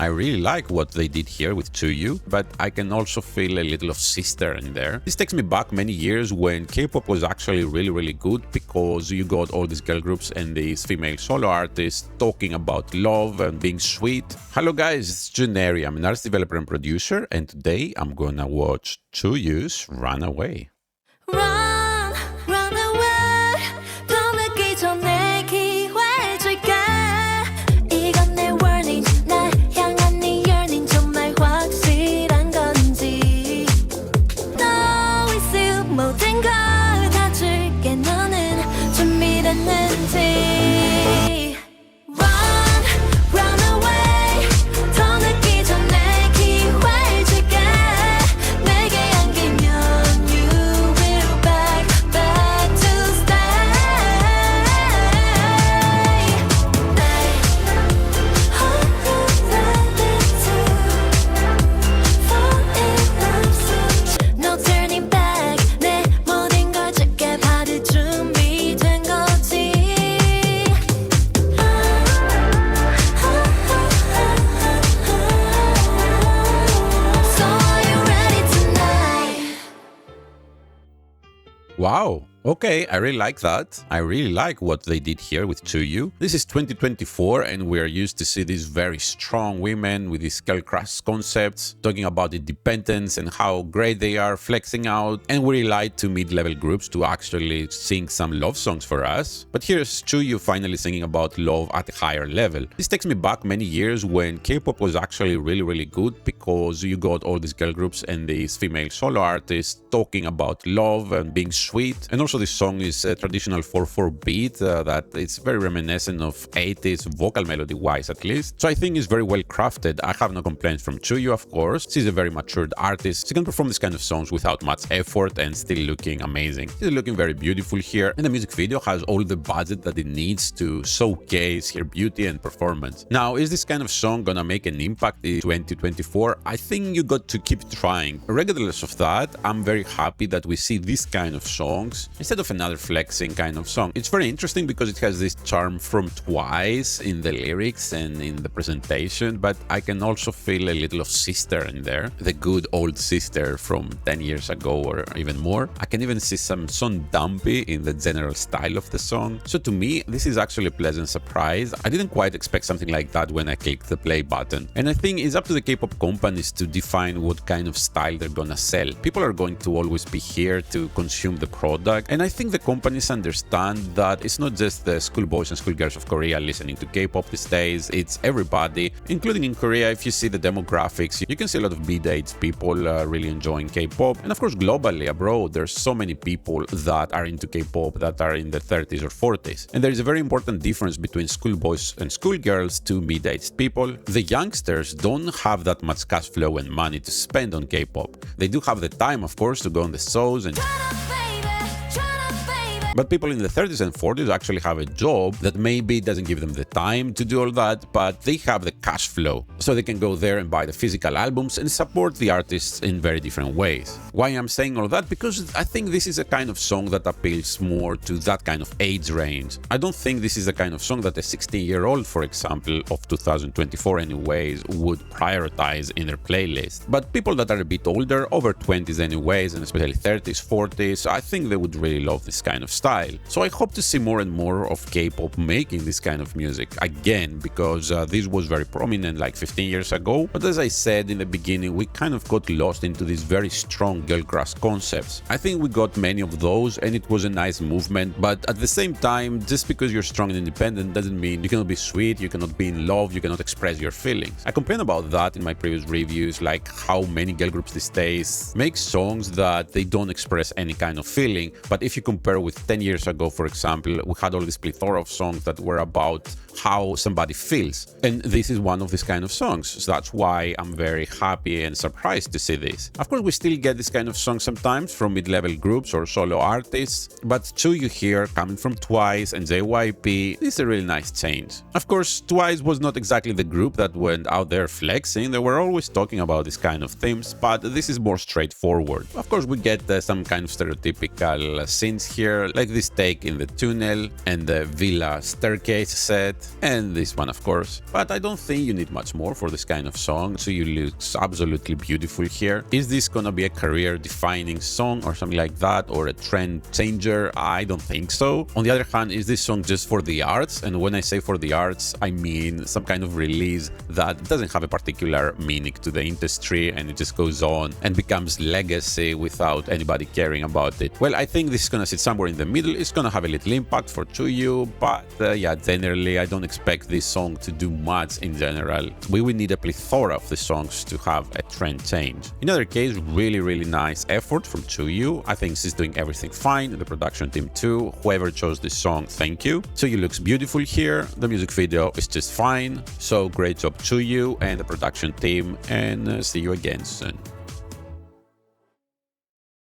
I really like what they did here with Chuyu, but I can also feel a little of sister in there. This takes me back many years when K-pop was actually really good because you got all these girl groups and these female solo artists talking about love and being sweet. Hello guys, it's Juneri. I'm an artist developer and producer, and today I'm gonna watch Chuyu's Runaway. Run, run away. 더 늦기 전에 기회를 줄게. 이건 내 warning. 날 향한 네 yearning 정말 확실한 건지. 너 있을 모든 걸 다 줄게. 너는 준비됐는지. Wow. Okay, I really like that. I really like what they did here with Chuyu. This is 2024 and we are used to see these very strong women with these girl crush concepts, talking about independence and how great they are, flexing out, and we rely to mid-level groups to actually sing some love songs for us. But here's Chuyu finally singing about love at a higher level. This takes me back many years when K-pop was actually really good because you got all these girl groups and these female solo artists talking about love and being sweet, and also this song is a traditional 4/4 beat that it's very reminiscent of 80s vocal melody wise at least. So I think it's very well crafted. I have no complaints from Chuyu, of course. She's a very matured artist. She can perform this kind of songs without much effort and still looking amazing. She's looking very beautiful here, and the music video has all the budget that it needs to showcase her beauty and performance. Now, is this kind of song gonna make an impact in 2024? I think you got to keep trying. Regardless of that, I'm very happy that we see this kind of songs instead of another flexing kind of song. It's very interesting because it has this charm from Twice in the lyrics and in the presentation, but I can also feel a little of sister in there, the good old sister from 10 years ago or even more. I can even see some Son Dumpy in the general style of the song. So to me, this is actually a pleasant surprise. I didn't quite expect something like that when I clicked the play button. And I think it's up to the K-pop companies to define what kind of style they're gonna sell. People are going to always be here to consume the product, and I think the companies understand that it's not just the schoolboys and schoolgirls of Korea listening to K-pop these days, it's everybody, including in Korea. If you see the demographics, you can see a lot of mid-age people really enjoying K-pop, and of course globally, abroad, there's so many people that are into K-pop that are in their 30s or 40s, and there is a very important difference between schoolboys and schoolgirls to mid-aged people. The youngsters don't have that much cash flow and money to spend on K-pop. They do have the time, of course, to go on the shows and but people in the 30s and 40s actually have a job that maybe doesn't give them the time to do all that, but they have the cash flow, so they can go there and buy the physical albums and support the artists in very different ways. Why I'm saying all that? Because I think this is a kind of song that appeals more to that kind of age range. I don't think this is the kind of song that a 16-year-old, for example, of 2024 anyways, would prioritize in their playlist. But people that are a bit older, over 20s anyways, and especially 30s, 40s, I think they would really love this kind of style. So I hope to see more and more of K-pop making this kind of music again, because this was very prominent like 15 years ago. But as I said in the beginning, we kind of got lost into these very strong girl crush concepts. I think we got many of those and it was a nice movement, but at the same time, just because you're strong and independent doesn't mean you cannot be sweet, you cannot be in love, you cannot express your feelings. I complained about that in my previous reviews, like how many girl groups these days make songs that they don't express any kind of feeling. But if you compare with 10 years ago, for example, we had all this plethora of songs that were about how somebody feels. And this is one of these kind of songs. So that's why I'm very happy and surprised to see this. Of course, we still get this kind of songs sometimes from mid-level groups or solo artists, but Chuyu here, coming from Twice and JYP, this is a really nice change. Of course, Twice was not exactly the group that went out there flexing. They were always talking about this kind of themes, but this is more straightforward. Of course, we get some kind of stereotypical scenes here, like this take in the tunnel and the villa staircase set, and this one of course. But I don't think you need much more for this kind of song. Tsuyu looks absolutely beautiful here. Is this gonna be a career-defining song or something like that, or a trend changer? I don't think so. On the other hand, is this song just for the arts? And when I say for the arts, I mean some kind of release that doesn't have a particular meaning to the industry and it just goes on and becomes legacy without anybody caring about it. Well, I think this is gonna sit somewhere in the middle. It's gonna have a little impact for Tsuyu, but yeah, generally I don't expect this song to do much in general. We will need a plethora of the songs to have a trend change. In other case, really nice effort from Tsuyu. I think she's doing everything fine, the production team too. Whoever chose this song, thank you. Tsuyu looks beautiful here, the music video is just fine, so great job Tsuyu and the production team, and see you again soon.